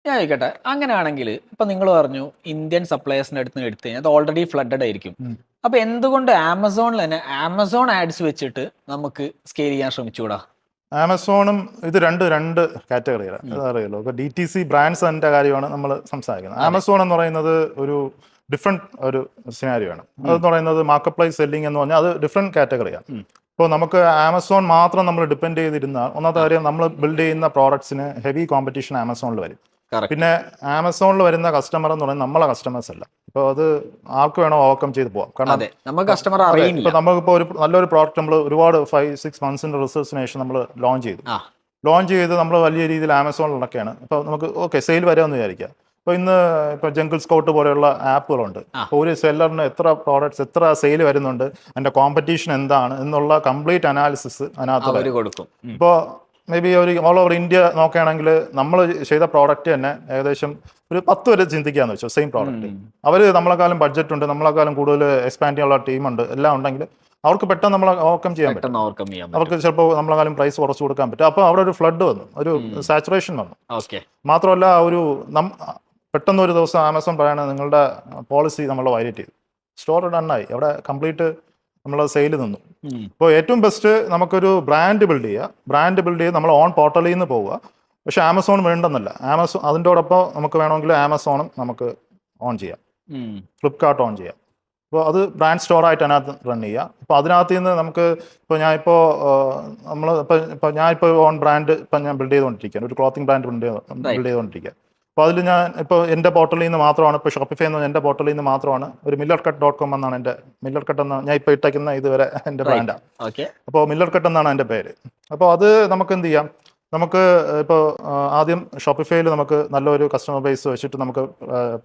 ഞാൻ ചോദിക്കട്ടെ, അങ്ങനെയാണെങ്കിൽ ഇപ്പൊ നിങ്ങൾ പറഞ്ഞു ഇന്ത്യൻ സപ്ലയേഴ്സിന്റെ അടുത്ത് നിന്ന് എടുത്തു കഴിഞ്ഞാൽ അത് ഓൾറെഡി ഫ്ലഡഡ് ആയിരിക്കും. ഉം. അപ്പൊ എന്തുകൊണ്ട് ആമസോണിൽ തന്നെ ആമസോൺ ആഡ്സ് വെച്ചിട്ട് നമുക്ക് സ്കെയിൽ ചെയ്യാൻ ശ്രമിച്ചുകൂടാ? ആമസോണും ഇത് രണ്ട് രണ്ട് കാറ്റഗറിയാണ്, ഉം. അതറിയാലോ. ഇപ്പോൾ DTC ബ്രാൻഡ്സിൻ്റെ കാര്യമാണ് നമ്മൾ സംസാരിക്കുന്നത്. അതെ. ആമസോൺ എന്ന് പറയുന്നത് ഒരു ഡിഫറെൻറ്റ് ഒരു സിനാരിയാണ്. അതെന്ന് പറയുന്നത് മാർക്കറ്റ് പ്ലേസ് സെല്ലിംഗ് എന്ന് പറഞ്ഞാൽ അത് ഡിഫറെൻറ്റ് കാറ്റഗറിയാണ്. ഉം. ഇപ്പോൾ നമുക്ക് ആമസോൺ മാത്രം നമ്മൾ ഡിപ്പെൻഡ് ചെയ്തിരുന്നാൽ ഒന്നാമത്തെ കാര്യം, നമ്മൾ ബിൽഡ് ചെയ്യുന്ന പ്രോഡക്ട്സിന് ഹെവി കോമ്പറ്റീഷൻ ആമസോണിൽ വരും. കറക്റ്റ്. പിന്നെ ആമസോണിൽ വരുന്ന കസ്റ്റമർ എന്ന് പറയുന്നത് നമ്മളെ കസ്റ്റമേഴ്സ് അല്ല. ഇപ്പോൾ അത് ആർക്ക് വേണോ ഓവർകം ചെയ്ത് പോവാം. കാരണം അതെ, നമുക്ക് കസ്റ്റമർ അറിയില്ല. ഇപ്പോൾ നമുക്കിപ്പോൾ ഒരു നല്ലൊരു പ്രോഡക്റ്റ് നമ്മൾ ഒരുപാട് 5-6 മന്ത്സിൻ്റെ റിസർച്ചിന് ശേഷം നമ്മൾ ലോഞ്ച് ചെയ്തു. ആ. ലോഞ്ച് ചെയ്ത് നമ്മൾ വലിയ രീതിയിൽ ആമസോണിലൊക്കെയാണ്. ഇപ്പോൾ നമുക്ക് ഓക്കെ സെയിൽ വരാമെന്ന് വിചാരിക്കാം. ഇപ്പോൾ ഇന്ന് ഇപ്പോൾ ജംഗിൾ സ്കൗട്ട് പോലെയുള്ള ആപ്പുകളുണ്ട്. അപ്പോൾ ഒരു സെല്ലറിന് എത്ര പ്രോഡക്ട്സ്, എത്ര സെയിൽ വരുന്നുണ്ട്, അതിൻ്റെ കോമ്പറ്റീഷൻ എന്താണ് എന്നുള്ള കംപ്ലീറ്റ് അനാലിസിസ് അതിനകത്ത് അവര് വരും. കൊടുക്കും. ഇപ്പോൾ മേ ബി ഒരു ഓൾ ഓവർ ഇന്ത്യ നോക്കുകയാണെങ്കിൽ നമ്മൾ ചെയ്ത പ്രോഡക്റ്റ് തന്നെ ഏകദേശം ഒരു 10 വരെ ചിന്തിക്കാന്ന് വെച്ചോ, സെയിം പ്രോഡക്റ്റ്. അവർ നമ്മളെക്കാളും ബഡ്ജറ്റ് ഉണ്ട്, നമ്മളെക്കാളും കൂടുതൽ എക്സ്പാൻഡ് ചെയ്യാനുള്ള ടീമുണ്ട്, എല്ലാം ഉണ്ടെങ്കിൽ അവർക്ക് പെട്ടെന്ന് നമ്മളെ ഓവർകം ചെയ്യാൻ പറ്റും. പെട്ടെന്ന് ഓവർകം ചെയ്യാൻ പറ്റും. അവർക്ക് ചിലപ്പോൾ നമ്മളെക്കാളും പ്രൈസ് കുറച്ച് കൊടുക്കാൻ പറ്റും. അപ്പോൾ അവിടെ ഒരു ഫ്ലഡ് വന്നു, ഒരു സാച്ചുറേഷൻ വന്നു. ഓക്കെ. മാത്രമല്ല ഒരു പെട്ടെന്ന് ഒരു ദിവസം ആമസോൺ പറയണത് നിങ്ങളുടെ പോളിസി നമ്മൾ വയലേറ്റ് ചെയ്തു, സ്റ്റോർ ഡണ്ണായി, അവിടെ കംപ്ലീറ്റ് നമ്മൾ സെയിൽ നിന്നു. ഇപ്പോൾ ഏറ്റവും ബെസ്റ്റ് നമുക്കൊരു ബ്രാൻഡ് ബിൽഡ് ചെയ്യുക. ബ്രാൻഡ് ബിൽഡ് ചെയ്ത് നമ്മൾ ഓൺ പോർട്ടലിൽ നിന്ന് പോവുക. പക്ഷേ ആമസോൺ വേണ്ടെന്നല്ല, ആമസോൺ അതിൻ്റെയോടൊപ്പം നമുക്ക് വേണമെങ്കിൽ ആമസോണും നമുക്ക് ഓൺ ചെയ്യാം, ഫ്ലിപ്കാർട്ട് ഓൺ ചെയ്യാം. അപ്പോൾ അത് ബ്രാൻഡ് സ്റ്റോറായിട്ട് അതിനകത്ത് റൺ ചെയ്യുക. അപ്പോൾ അതിനകത്ത് നിന്ന് നമുക്ക് ഇപ്പോൾ ഞാനിപ്പോൾ ഞാനിപ്പോൾ ഓൺ ബ്രാൻഡ് ഇപ്പം ഞാൻ ബിൽഡ് ചെയ്തുകൊണ്ടിരിക്കുകയാണ്, ഒരു ക്ലോത്തിങ് ബ്രാൻഡ് ബിൽഡ് ചെയ്തുകൊണ്ടിരിക്കുക. അപ്പോൾ അതിൽ ഞാൻ ഇപ്പോൾ എൻ്റെ പോർട്ടലിൽ നിന്ന് മാത്രമാണ്, ഇപ്പോൾ ഷോപ്പിഫൈ എന്ന് പറഞ്ഞാൽ എൻ്റെ പോർട്ടലിൽ നിന്ന് മാത്രമാണ്, ഒരു millercut.com എന്നാണ് എൻ്റെ, മില്ലർകട്ട് എന്ന ഞാൻ ഇപ്പോൾ ഇട്ടേക്കുന്ന ഇതുവരെ എൻ്റെ ബ്രാൻഡാണ്. അപ്പോൾ മില്ലർകട്ട് എന്നാണ് എൻ്റെ പേര്. അപ്പോൾ അത് നമുക്ക് എന്ത് ചെയ്യാം, നമുക്ക് ഇപ്പോൾ ആദ്യം ഷോപ്പിഫൈയിൽ നമുക്ക് നല്ലൊരു കസ്റ്റമർ ബേസ് വെച്ചിട്ട് നമുക്ക്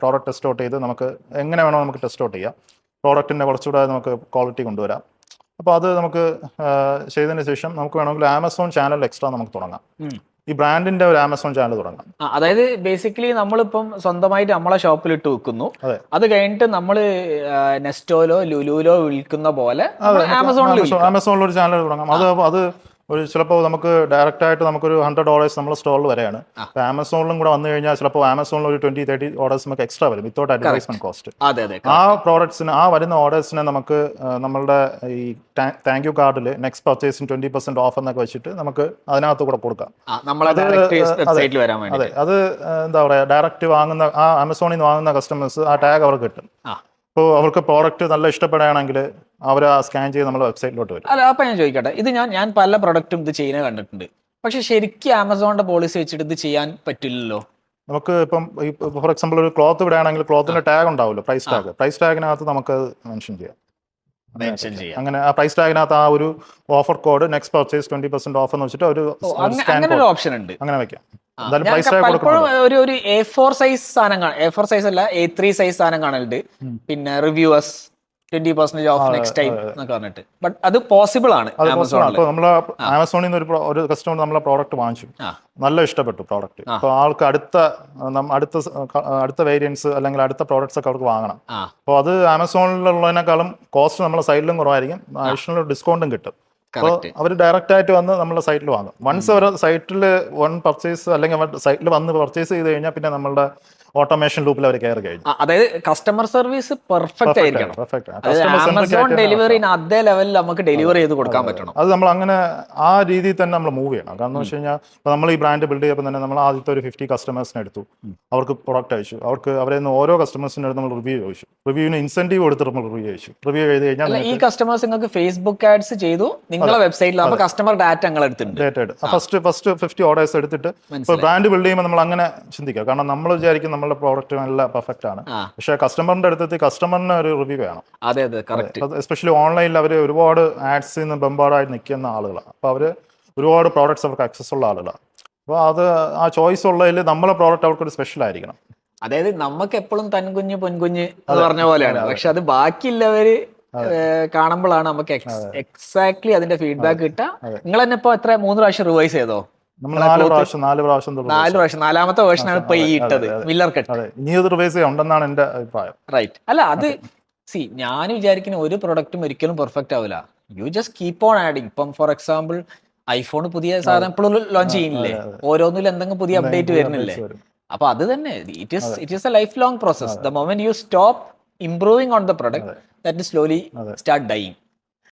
പ്രോഡക്റ്റ് ടെസ്റ്റ് ഔട്ട് ചെയ്ത് നമുക്ക് എങ്ങനെ വേണോ നമുക്ക് ടെസ്റ്റ് ഔട്ട് ചെയ്യാം, പ്രോഡക്റ്റിൻ്റെ കുറച്ചുകൂടെ നമുക്ക് ക്വാളിറ്റി കൊണ്ടുവരാം. അപ്പോൾ അത് നമുക്ക് ചെയ്തതിന് ശേഷം നമുക്ക് വേണമെങ്കിൽ ആമസോൺ ചാനൽ എക്സ്ട്രാ നമുക്ക് തുടങ്ങാം. ഈ ബ്രാൻഡിന്റെ ഒരു ആമസോൺ ചാനൽ തുടങ്ങാം. അതായത് ബേസിക്കലി നമ്മളിപ്പം സ്വന്തമായിട്ട് നമ്മളെ ഷോപ്പിൽ ഇട്ട് വെക്കുന്നു, അത് കഴിഞ്ഞിട്ട് നമ്മൾ നെസ്റ്റോയിലോ ലുലുവിലോ വിൽക്കുന്ന പോലെ ആമസോണിൽ ഒരു ചാനൽ തുടങ്ങാം. അത് ഒരു ചിലപ്പോൾ നമുക്ക് ഡയറക്റ്റ് ആയിട്ട് നമുക്കൊരു $100 നമ്മുടെ സ്റ്റോറിൽ വരെയാണ്. ആമസോണിലും കൂടെ വന്നു കഴിഞ്ഞാൽ ചിലപ്പോൾ ആമസോണിൽ ഒരു 20-30 ഓർഡേഴ്സ് നമുക്ക് എക്സ്ട്രാ വരും വിത്തൗട്ട് അഡ്വർടൈസ്മെന്റ് കോസ്റ്റ്. ആ പ്രോഡക്ട്സിന്, ആ വരുന്ന ഓർഡേഴ്സിനെ നമുക്ക് നമ്മളുടെ ഈ താങ്ക് യു കാർഡിൽ നെക്സ്റ്റ് പർച്ചേസിന് 20% ഓഫ് എന്നൊക്കെ വെച്ചിട്ട് നമുക്ക് അതിനകത്ത് കൂടെ കൊടുക്കാം. അതെ, അത് എന്താ പറയുക, ഡയറക്റ്റ് വാങ്ങുന്ന ആ ആമസോണിൽ നിന്ന് വാങ്ങുന്ന കസ്റ്റമേഴ്സ് ആ ടാഗ് അവർക്ക് കിട്ടും. ഇപ്പോൾ അവർക്ക് പ്രോഡക്റ്റ് നല്ല ഇഷ്ടപ്പെടുകയാണെങ്കിൽ അവർ ആ സ്കാൻ ചെയ്ത് നമ്മുടെ വെബ്സൈറ്റിലോട്ട് വരും. അല്ല, അപ്പം ഞാൻ ചോദിക്കട്ടെ, ഇത് ഞാൻ പല പ്രൊഡക്റ്റും ഇത് ചെയ്യുന്നത് കണ്ടിട്ടുണ്ട്, പക്ഷെ ശരിക്കും ആമസോണിന്റെ പോളിസി വെച്ചിട്ട് ഇത് ചെയ്യാൻ പറ്റില്ലല്ലോ. നമുക്ക് ഇപ്പം ഫോർ എക്സാമ്പിൾ ഒരു ക്ലോത്ത് ഇടുകയാണെങ്കിൽ ക്ലോത്തിന്റെ ടാഗ് ഉണ്ടാവുമല്ലോ, പ്രൈസ് ടാഗിനകത്ത് നമുക്ക് മെൻഷൻ ചെയ്യാം. അങ്ങനെ ആ പ്രൈസ് ടാഗിനകത്ത് ആ ഒരു offer code next purchase 20% of എന്ന് വെച്ചിട്ട് ഒരു ഓപ്ഷൻ ഉണ്ട്, അങ്ങനെ വെക്കാം. പലപ്പോഴും ഒരു A4 സൈസ് സാധനം A4 സൈസ് അല്ല A3 സൈസ് സാധനം കാണലുണ്ട്, പിന്നെ റിവ്യൂവേഴ്സ് 20% ഓഫ് നെക്സ്റ്റ് ടൈം എന്നൊക്കെ പറഞ്ഞിട്ട്. ബട്ട് അത് പോസിബിൾ ആണ്. നമ്മൾ ആമസോണിൽ നിന്ന് ഒരു കസ്റ്റമർ നമ്മളെ പ്രോഡക്റ്റ് വാങ്ങിച്ചു, നല്ല ഇഷ്ടപ്പെട്ടു പ്രോഡക്റ്റ്. അപ്പോൾ ആൾക്ക് അടുത്ത വേരിയൻസ് അല്ലെങ്കിൽ അടുത്ത പ്രോഡക്ട്സ് ഒക്കെ അവർക്ക് വാങ്ങണം. അപ്പോൾ അത് ആമസോണിലുള്ളതിനേക്കാളും കോസ്റ്റ് നമ്മളെ സൈഡിലും കുറവായിരിക്കും, അഡീഷണൽ ഡിസ്കൗണ്ടും കിട്ടും. അപ്പോൾ അവർ ഡയറക്റ്റ് ആയിട്ട് വന്ന് നമ്മളെ സൈറ്റിൽ വാങ്ങും. വൺസ് അവർ സൈറ്റിൽ പർച്ചേസ് അല്ലെങ്കിൽ സൈറ്റിൽ വന്ന് പർച്ചേസ് ചെയ്ത് കഴിഞ്ഞാൽ പിന്നെ നമ്മളുടെ ഓട്ടോമേഷൻ ലൂപ്പിൽ അവർ കയറി കഴിഞ്ഞു. അതായത് കസ്റ്റമർ സർവീസ് പെർഫെക്റ്റ് ആയിരിക്കണം. ആമസോൺ ഡെലിവറി അതേ ലെവലിൽ നമുക്ക് ഡെലിവറി ചെയ്ത് കൊടുക്കാൻ പറ്റണം. അത് നമ്മൾ അങ്ങനെ ആ രീതിയിൽ തന്നെ നമ്മൾ മൂവ് ചെയ്യണം. കാരണം എന്ന് വെച്ച് കഴിഞ്ഞാൽ ഇപ്പോൾ നമ്മൾ ഈ ബ്രാൻഡ് ബിൽഡ് ചെയ്യപ്പോൾ തന്നെ നമ്മൾ ആദ്യത്തെ ഒരു 50 കസ്റ്റമേഴ്സിനെ എടുത്തു, അവർക്ക് പ്രൊഡക്റ്റ് അയച്ചു, അവരെ ഓരോ കസ്റ്റമേഴ്സിൻ്റെ അടുത്ത് നമ്മൾ റിവ്യൂ ചോദിച്ചു, റിവ്യൂവിന് ഇൻസെന്റീവ് കൊടുത്തിട്ട് നമ്മൾ റിവ്യൂ ചോദിച്ചു. റിവ്യൂ ചെയ്ത് കഴിഞ്ഞാൽ ഈ കസ്റ്റമേഴ്സ് നിങ്ങൾക്ക് ഫേസ്ബുക്ക് ആഡ്സ് ചെയ്തു, നിങ്ങളുടെ വെബ്സൈറ്റിൽ കസ്റ്റമർ ഡാറ്റ ഫസ്റ്റ് 50 ഓർഡേഴ്സ് എടുത്തിട്ട് ഇപ്പോൾ ബ്രാൻഡ് ബിൽഡ് ചെയ്യുമ്പോൾ നമ്മൾ അങ്ങനെ ചിന്തിക്കുക. കാരണം നമ്മൾ വിചാരിക്കും നമ്മുടെ പ്രോഡക്റ്റ് നല്ല പെർഫെക്റ്റ് ആണ്, പക്ഷെ കസ്റ്റമറിന്റെ അടുത്ത് കസ്റ്റമറിന് ഒരു റിവ്യൂ വേണം. എസ്പെഷ്യലി ഓൺലൈനിൽ അവർ ഒരുപാട് ആഡ്സിൽ നിന്ന് ബംബാർഡായിട്ട് നിൽക്കുന്ന ആളുകളാണ്. അപ്പോൾ അവർ ഒരുപാട് പ്രോഡക്ട്സ് അവർക്ക് ആക്സസ് ഉള്ള ആളുകളാണ്. അപ്പോൾ അത് ആ ചോയ്സ് ഉള്ളതിൽ നമ്മളെ പ്രോഡക്റ്റ് അവർക്കൊരു സ്പെഷ്യൽ ആയിരിക്കണം. അതായത് നമുക്ക് എപ്പോഴും തൻകുഞ്ഞ് പൊൻകുഞ്ഞ് എന്ന് പറഞ്ഞ പോലെയാണ്, പക്ഷെ അത് ബാക്കിയുള്ളവര് കാണുമ്പോഴാണ് നമുക്ക് എക്സാക്ട്ലി അതിന്റെ ഫീഡ്ബാക്ക് കിട്ടുക. നിങ്ങൾ തന്നെ ഇപ്പൊ 3 പ്രാവശ്യം റിവൈസ് ചെയ്തോ? 4 പ്രാവശ്യം. നാലാമത്തെ വേർഷനാണ് ഇപ്പൊ ഈ ഇട്ടത്, മില്ലർകട്ട്. ഉണ്ടെന്നാണ് എന്റെ അഭിപ്രായം. റൈറ്റ്. അല്ല, അത് ഞാൻ വിചാരിക്കുന്ന ഒരു പ്രൊഡക്റ്റും ഒരിക്കലും പെർഫെക്റ്റ് ആവില്ല. You just keep on adding. ഇപ്പം ഫോർ എക്സാമ്പിൾ ഐഫോൺ പുതിയ സാധനം ഇപ്പോഴും ലോഞ്ച് ചെയ്യുന്നില്ലേ, ഓരോന്നിലും എന്തെങ്കിലും പുതിയ അപ്ഡേറ്റ് വരുന്നില്ലേ. അപ്പൊ അത് തന്നെ it is a life long process. The moment you stop improving on the product that slowly start dying.